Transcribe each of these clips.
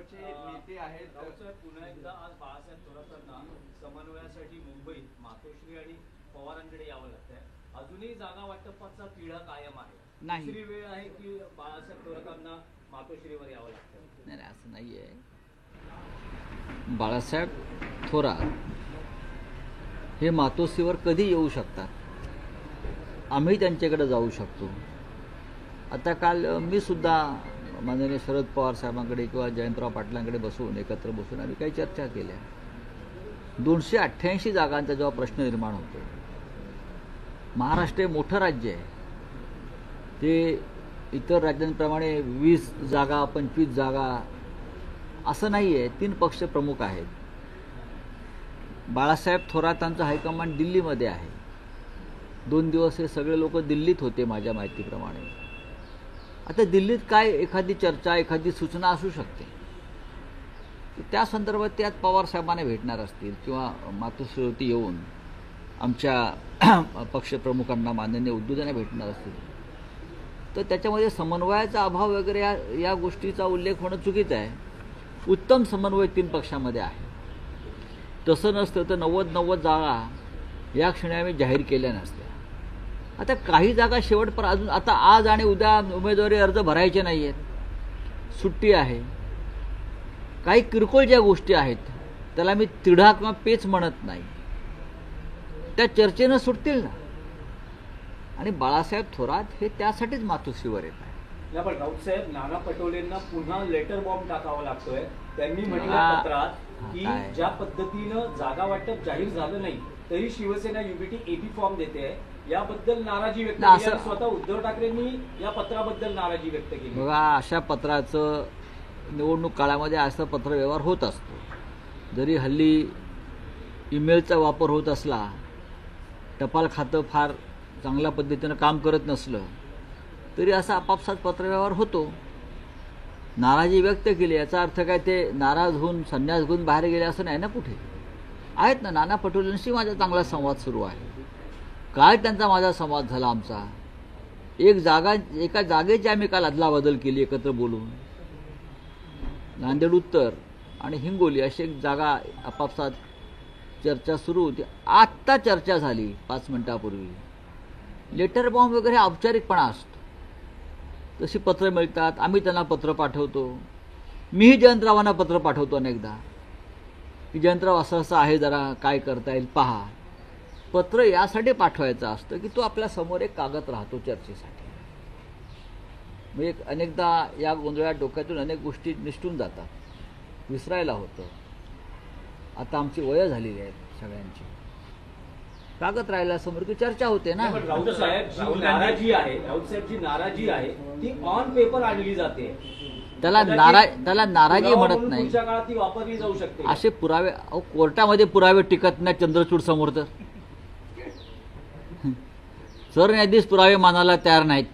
भाजपचे नेते आहेत. पुन्हा एकदा आज बाळासाहेब थोरातांना समन्वयासाठी मुंबईत मातोश्री आणि पवारांकडे यावं लागतंय. अजूनही जागा वाटपाचा तिढा कायम आहे. दुसरी वेळ आहे की बाळासाहेब थोरातांना मातोश्रीवर यावं लागतं. नाही, असं नाहीये. बाळासाहेब थोरात हे मातोश्रीवर कधी येऊ शकतात, आम्ही त्यांच्याकडे जाऊ शकतो. आता काल मी सुद्धा माननीय शरद पवार साहेबांकडे किंवा जयंतराव पाटलांकडे बसून एकत्र बसून आम्ही काही चर्चा केल्या. 288 जागांचा जेव्हा प्रश्न निर्माण होतो, महाराष्ट्र हे मोठं राज्य आहे, ते इतर राज्यांप्रमाणे 20 जागा 25 जागा असं नाही आहे. 3 पक्ष प्रमुख आहेत. बाळासाहेब थोरातांचं हायकमांड दिल्लीमध्ये आहे. 2 दिवस हे सगळे लोक दिल्लीत होते माझ्या माहितीप्रमाणे. आता दिल्लीत काय एखादी चर्चा एखादी सूचना असू शकते, त्या संदर्भात त्यात पवार साहेबांना भेटणार असतील किंवा मातोश्रीवरती येऊन आमच्या पक्षप्रमुखांना माननीय उद्धवजींना भेटणार असतील, तर त्याच्यामध्ये समन्वयाचा अभाव वगैरे या गोष्टीचा उल्लेख होणं चुकीचं आहे. उत्तम समन्वय 3 पक्षामध्ये आहे. तसं नसतं तर 90 जागा या क्षणी आम्ही जाहीर केल्या नसत्या. आता काही जागा शेवटपर अजून आता आज आणि उद्या उमेदवारी अर्ज भरायचे नाही आहेत, सुट्टी आहे. काही किरकोळ ज्या गोष्टी आहेत त्याला मी तिढा किंवा पेच म्हणत नाही, त्या चर्चेनं सुटतील ना. आणि बाळासाहेब थोरात हे त्यासाठीच मातोश्रीवर येत आहे. पण राऊत साहेब, नाना पटोलेंना पुन्हा लेटर बॉम्ब टाकावा लागतोय. त्यांनी म्हटलं पत्रात की ज्या पद्धतीनं जागा वाटप जाहीर झालं नाही तरी शिवसेना युबीटी एबी फॉर्म देते, याबद्दल नाराजी व्यक्त केली. स्वतः उद्धव ठाकरेंनी या पत्राबद्दल नाराजी व्यक्त केली. बघा, अशा पत्राचं निवडणूक काळामध्ये असं पत्रव्यवहार होत असतो. जरी हल्ली ईमेलचा वापर होत असला, टपाल खातं फार चांगल्या पद्धतीनं काम करत नसलं तरी असा आपापसात पत्रव्यवहार होतो. नाराजी व्यक्त केली याचा अर्थ काय ते नाराज होऊन संन्यास घेऊन बाहेर गेले असं नाही ना. कुठे आहेत ना, नाना पटोलेंशी माझा चांगला संवाद सुरू आहे. काय त्यांचा माझा संवाद झाला आमचा. एका जागेची आम्ही काल अदलाबदल केली एकत्र बोलून. नांदेड उत्तर आणि हिंगोली अशी एक जागा आपापसात चर्चा सुरू होती. आत्ता चर्चा झाली 5 मिनिटापूर्वी. लेटर बॉम्ब वगैरे औपचारिकपणा असतो, तशी पत्र मिळतात, आम्ही त्यांना पत्र पाठवतो. मीही जयंतरावांना पत्र पाठवतो अनेकदा की जयंतराव असं असं आहे, जरा काय करता येईल पहा. पत्र यासाठी पाठवायचं असतं की तो आपल्या समोर एक कागद राहतो चर्चेसाठी. म्हणजे अनेकदा या गोंधळात डोक्यातून अनेक गोष्टी निसटून जातात, विसरायला होतं. आता आमची वय झालेली आहेत सगळ्यांची. कागद राहिला समोर की चर्चा होते ना. राऊत साहेबची नाराजी आहे ती ऑन पेपर आणली जाते. त्याला नाराजी म्हणत नाही. पुढच्या काळात ती वापरली जाऊ शकते. असे पुरावे कोर्टामध्ये पुरावे टिकत नाही. चंद्रचूड समोर तर सरन्यायाधीश पुरावे मानायला तयार नाहीत.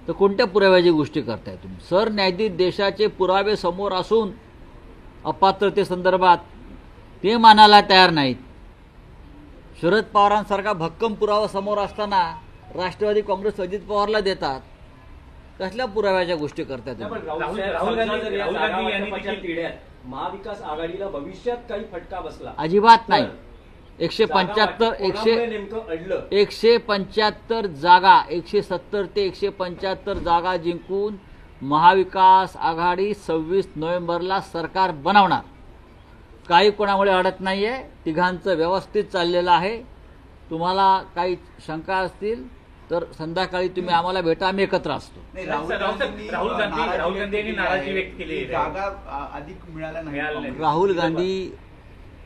तर कोणत्या पुराव्याची गोष्टी करताय तुम्ही. सरन्यायाधीश देशाचे पुरावे समोर असून अपात्रतेसंदर्भात ते मानायला तयार नाहीत. शरद पवारांसारखा भक्कम पुरावा समोर असताना राष्ट्रवादी काँग्रेस अजित पवारला देतात. कसल्या पुराव्याच्या गोष्टी करताय तुम्ही. महाविकास आघाडीला भविष्यात काही फटका बसला अजिबात नाही. 175 जागा 170 ते 175 जागा जिंकून महाविकास आघाडी 26 नोव्हेंबरला सरकार बनवणार. काही कोणामुळे अडत नाहीये. तिघांचं व्यवस्थित चाललेलं आहे. तुम्हाला काही शंका असतील तर संध्याकाळी तुम्ही आम्हाला भेटा, आम्ही एकत्र असतो. राहुल गांधी नाराजी व्यक्त केली, जागा अधिक मिळाल्या नाही.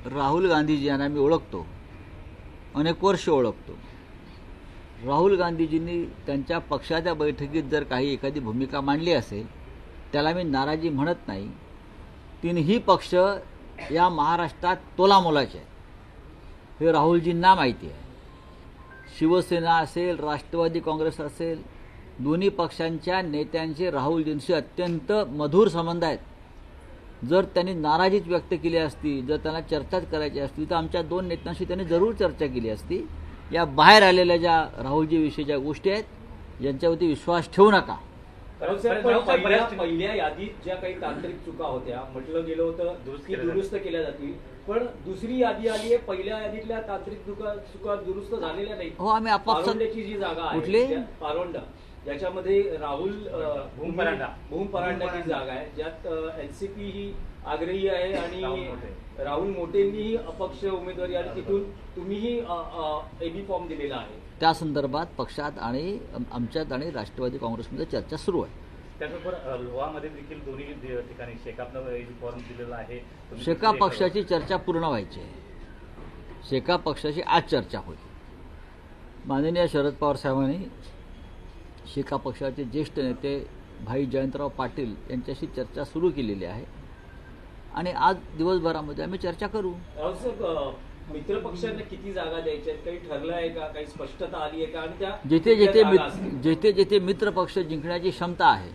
राहुल गांधीजी यांना मी ओळखतो, अनेक वर्ष ओळखतो. राहुल गांधीजींनी त्यांच्या पक्षाच्या बैठकीत जर काही एखादी भूमिका मांडली असेल त्याला मी नाराजी म्हणत नाही. 3ही पक्ष या महाराष्ट्रात तोलामोलाचे आहेत, हे राहुलजींना माहिती आहे. शिवसेना असेल, राष्ट्रवादी काँग्रेस असेल, दोन्ही पक्षांच्या नेत्यांचे राहुलजींशी अत्यंत मधुर संबंध आहेत. जर त्यांनी नाराजीच व्यक्त केली असती, जर त्यांना चर्चाच करायची असती तर आमच्या 2 नेत्यांशी त्यांनी जरूर चर्चा केली असती. या बाहेर आलेल्या ज्या राहुलजीविषयी ज्या गोष्टी आहेत यांच्यावरती विश्वास ठेवू नका. पहिल्या यादीत ज्या काही तांत्रिक चुका होत्या म्हटलं गेलं होतं की दुरुस्त केल्या जातील, पण दुसरी यादी आली आहे, पहिल्या यादीतल्या तांत्रिक चुका दुरुस्त झालेल्या नाही. हो, आम्ही पारोंड्याची जी जागा आहे पारोंडा, ज्याच्यामध्ये राहुल भूम परांडाची जागा आहे, ज्यात एनसीपी ही आग्रही आहे आणि राहुल मोटेंनीही अपक्ष उमेदवारी आणि तिथून तुम्हीही एबी फॉर्म दिलेला आहे. त्या संदर्भात पक्षात आणि आमच्यात आणि राष्ट्रवादी काँग्रेसमध्ये चर्चा सुरू आहे. त्याचबरोबर लोहामध्ये देखील दोन्ही ठिकाणी शेकापनं एबी फॉर्म दिलेला आहे. शेका पक्षाची चर्चा पूर्ण व्हायची आहे. शेका पक्षाची आज चर्चा होईल. माननीय शरद पवार साहेबांनी शेका पक्षाचे ज्येष्ठ नेते भाई जयंतराव पाटील यांच्याशी चर्चा सुरू केलेली आहे आणि आज दिवसभरामध्ये आम्ही चर्चा करू. मित्र पक्षांना किती जागा द्यायच्या काही ठरलं आहे का, काही स्पष्टता आली आहे का? आणि त्या जिथे जिथे मित्र पक्ष जिंकण्याची क्षमता आहे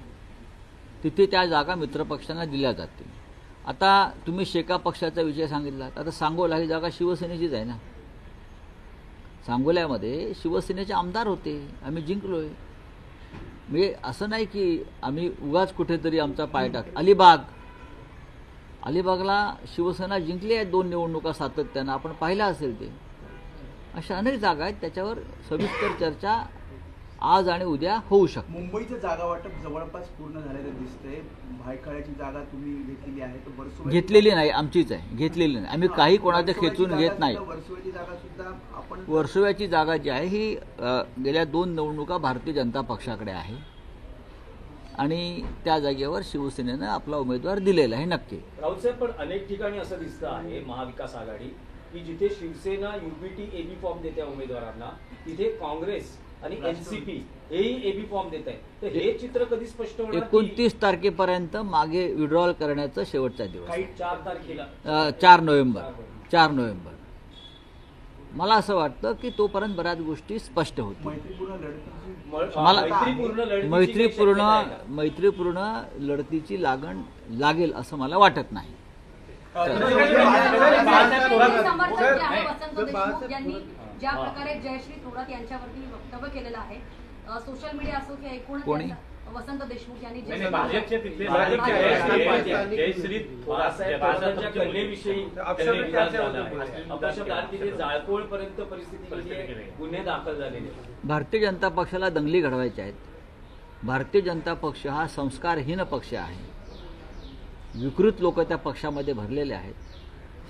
तिथे त्या जागा मित्र पक्षांना दिल्या जातील. आता तुम्ही शेका पक्षाचा विषय सांगितला, आता सांगोला ही जागा शिवसेनेचीच आहे ना. सांगोल्यामध्ये शिवसेनेचे आमदार होते, आम्ही जिंकलोय. म्हणजे असं नाही की आम्ही उगाच कुठेतरी आमचा पाय टाक. अलिबागला शिवसेना जिंकली आहे 2 निवडणुका सातत्यानं, आपण पाहिलं असेल ते. अशा अनेक जागा आहेत, त्याच्यावर सविस्तर चर्चा आज आणि उद्या होऊ शकते. मुंबईचं जागा वाटप जवळपास पूर्ण झालेलं दिसतंय. भायखळ्याची जागा तुम्ही घेतलेली आहे, तर घेतलेली नाही, आमचीच आहे, घेतलेली नाही. आम्ही काही कोणाचं खेचून घेत नाही. वर्सोव्याची जागा सुद्धा आपण वर्सोव्याची जागा जी आहे ही गेल्या 2 निवडणुका भारतीय जनता पक्षाकडे आहे आणि त्या जागेवर शिवसेनेनं आपला उमेदवार दिलेला आहे. नक्की राऊत साहेब, पण अनेक ठिकाणी असं दिसतं आहे महाविकास आघाडी की जिथे शिवसेना युपीटी एबी फॉर्म देते उमेदवारांना, तिथे काँग्रेस आणि एनसीपी हेही एबी फॉर्म देत आहे. तर हे चित्र कधी स्पष्ट होणार? 29 तारखेपर्यंत मागे विड्रॉल करण्याचा शेवटचा दिवस, 4 तारखेला 4 नोव्हेंबर. मला असं वाटतं की तोपर्यंत बऱ्याच गोष्टी स्पष्ट होतील. मैत्रीपूर्ण लढतीची लागण लागेल असं मला वाटत नाही. ज्या प्रकारे जयश्री थोरात यांच्यावरती वक्तव्य केलेलं आहे सोशल मीडिया असो की एकूण वसंत देशमुख यांनी जाळपोळपर्यंत परिस्थिती गुन्हे दाखल झालेले. भारतीय जनता पक्षाला दंगली घडवायच्या आहेत. भारतीय जनता पक्ष हा संस्कारहीन पक्ष आहे. विकृत लोक त्या पक्षामध्ये भरलेले आहेत.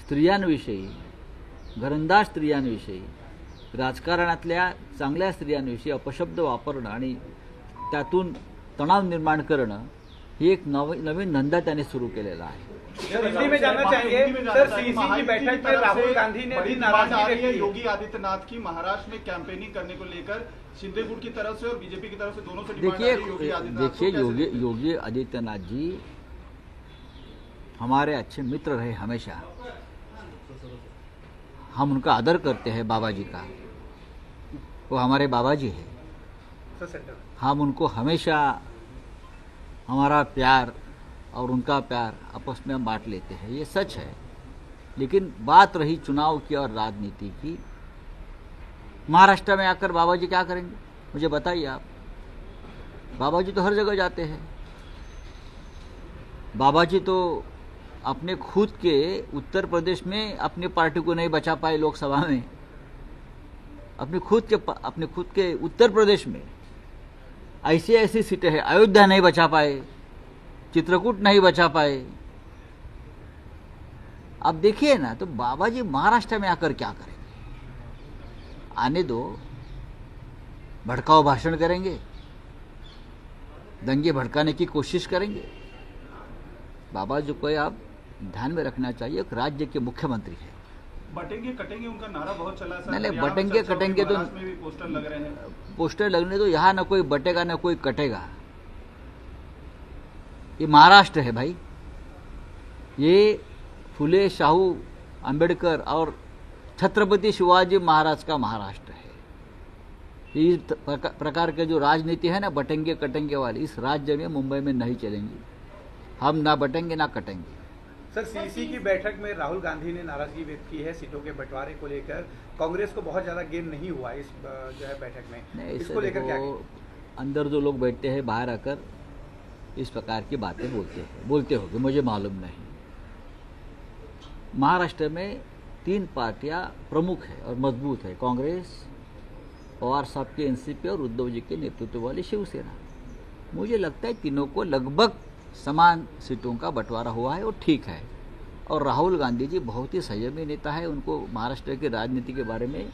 स्त्रियांविषयी, घरंदाज स्त्रियांविषयी, राजकारणातल्या चांगल्या स्त्रियांविषयी अपशब्द वापरणं आणि त्यातून तणाव निर्माण करणं ही एक नवीन धंदा त्याने सुरू केलेला आहे. दिल्ली में जाना चाहिए सर, सीसी की बैठक में राहुल गांधी ने भी नाराजगी योगी आदित्यनाथ की महाराष्ट्र में कैंपेनिंग करने को लेकर शिंदे गुट की तरफ से और बीजेपी की तरफ से दोनों से डिमांड आ रही है. देखिए योगी आदित्यनाथ जी हमारे अच्छे मित्र रहे हमेशा. हम उनका आदर करते हैं, बाबा जी का. वो हमारे बाबा जी हैं. हम उनको हमेशा हमारा प्यार और उनका प्यार आपस में हम बांट लेते हैं, ये सच है. लेकिन बात रही चुनाव की और राजनीति की, महाराष्ट्र में आकर बाबा जी क्या करेंगे मुझे बताइए आप. बाबा जी तो हर जगह जाते हैं. बाबा जी तो अपने खुद के उत्तर प्रदेश में अपनी पार्टी को नहीं बचा पाए लोकसभा में. अपने खुद के उत्तर प्रदेश में ऐसी सीटें हैं. अयोध्या नहीं बचा पाए, चित्रकूट नहीं बचा पाए. अब देखिए ना, तो बाबा जी महाराष्ट्र में आकर क्या करेंगे? आने दो, भड़काऊ भाषण करेंगे, दंगे भड़काने की कोशिश करेंगे. बाबा जी को आप ध्यान में रखना चाहिए, एक राज्य के मुख्यमंत्री है. बटेंगे कटेंगे उनका नारा बहुत चला है. नहीं, बटेंगे कटेंगे तो पोस्टर लग रहे हैं. पोस्टर लगने तो यहाँ ना कोई बटेगा ना कोई कटेगा. ये महाराष्ट्र है भाई. ये फुले शाहू अंबेडकर और छत्रपति शिवाजी महाराज का महाराष्ट्र है. इस प्रकार के जो राजनीति है ना बटेंगे कटेंगे वाली, इस राज्य में मुंबई में नहीं चलेंगी. हम ना बटेंगे ना कटेंगे. सर, सीसी की बैठक में राहुल गांधी ने नाराजगी व्यक्त की है सीटों के बंटवारे को लेकर. कांग्रेस को बहुत ज्यादा गेन नहीं हुआ इस जो है बैठक में, इसको लेकर क्या? अंदर जो लोग बैठते हैं बाहर आकर इस प्रकार की बातें बोलते होंगे, मुझे मालूम नहीं। महाराष्ट्र में 3 पार्टियां प्रमुख है और मजबूत है, कांग्रेस, पवार साहब की एनसीपी और उद्धव जी के नेतृत्व वाली शिवसेना। मुझे लगता है तीनों को लगभग समान सीटों का बंटवारा हुआ है और ठीक है। और राहुल गांधी जी बहुत ही संयमी नेता है, उनको महाराष्ट्र की राजनीति के बारे में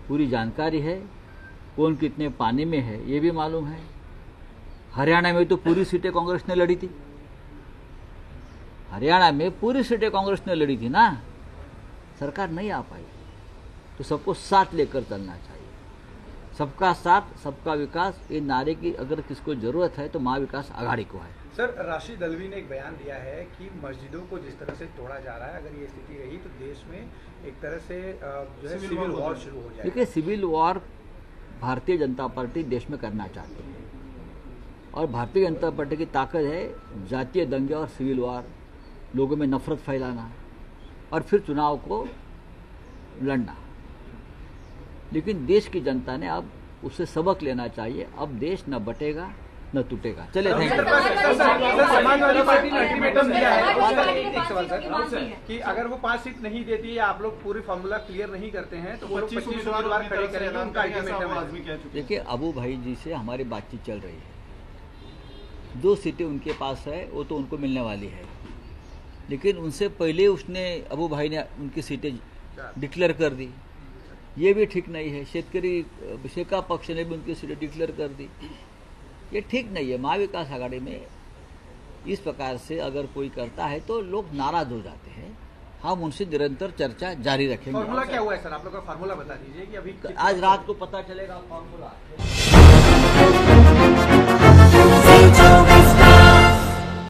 पूरी जानकारी है, कौन कितने पानी में है ये भी मालूम है। हरियाणा में तो पूरी सीटें कांग्रेस ने लड़ी थी, हरियाणा में पूरी सीटें कांग्रेस ने लड़ी थी ना, सरकार नहीं आ पाई। तो सबको साथ लेकर चलना चाहिए, सबका साथ सबका विकास, ये नारे की अगर किसको जरूरत है तो महाविकास आघाड़ी को है। सर, राशिद अल्वी ने एक बयान दिया है कि मस्जिदों को जिस तरह से तोड़ा जा रहा है, अगर ये स्थिति रही तो देश में एक तरह से जो है सिविल वॉर शुरू हो जाएगा। देखिए, civil war Bharatiya Janata party देश में करना चाहती है और भारतीय जनता पार्टी की ताकत है जातीय दंगे और सिविल वॉर, लोगों में नफरत फैलाना और फिर चुनाव को लड़ना। लेकिन देश की जनता ने अब उससे सबक लेना चाहिए, अब देश न बटेगा न टूटेगा। चले, थैंक यू। समाजवादी पार्टी ने अल्टीमेटम दिया है एक सवाल की बात सर नहीं है। कि अगर वो 5 सीट नहीं देती या आप लोग पूरी फॉर्मूला क्लियर नहीं करते हैं तो वो 25 उम्मीदवार खड़े करेंगे, उनका अल्टीमेटम है। देखिए, अबू भाई जी से हमारी बातचीत चल रही है, 2 सीटें उनके पास है, वो तो उनको मिलने वाली है। लेकिन उनसे पहले उसने अबू भाई ने उनकी सीटें डिक्लेयर कर दी, ये भी ठीक नहीं है। शेका पक्ष ने भी उनकी सीटें डिक्लेयर कर दी, ये ठीक नहीं है। महाविकास आघाड़ी में इस प्रकार से अगर कोई करता है तो लोग नाराज हो जाते हैं। हम उनसे निरंतर चर्चा जारी रखेंगे। फॉर्मूला क्या हुआ है सर, आप लोग का फॉर्मूला बता दीजिए कि अभी आज रात को पता चलेगा फॉर्मूला।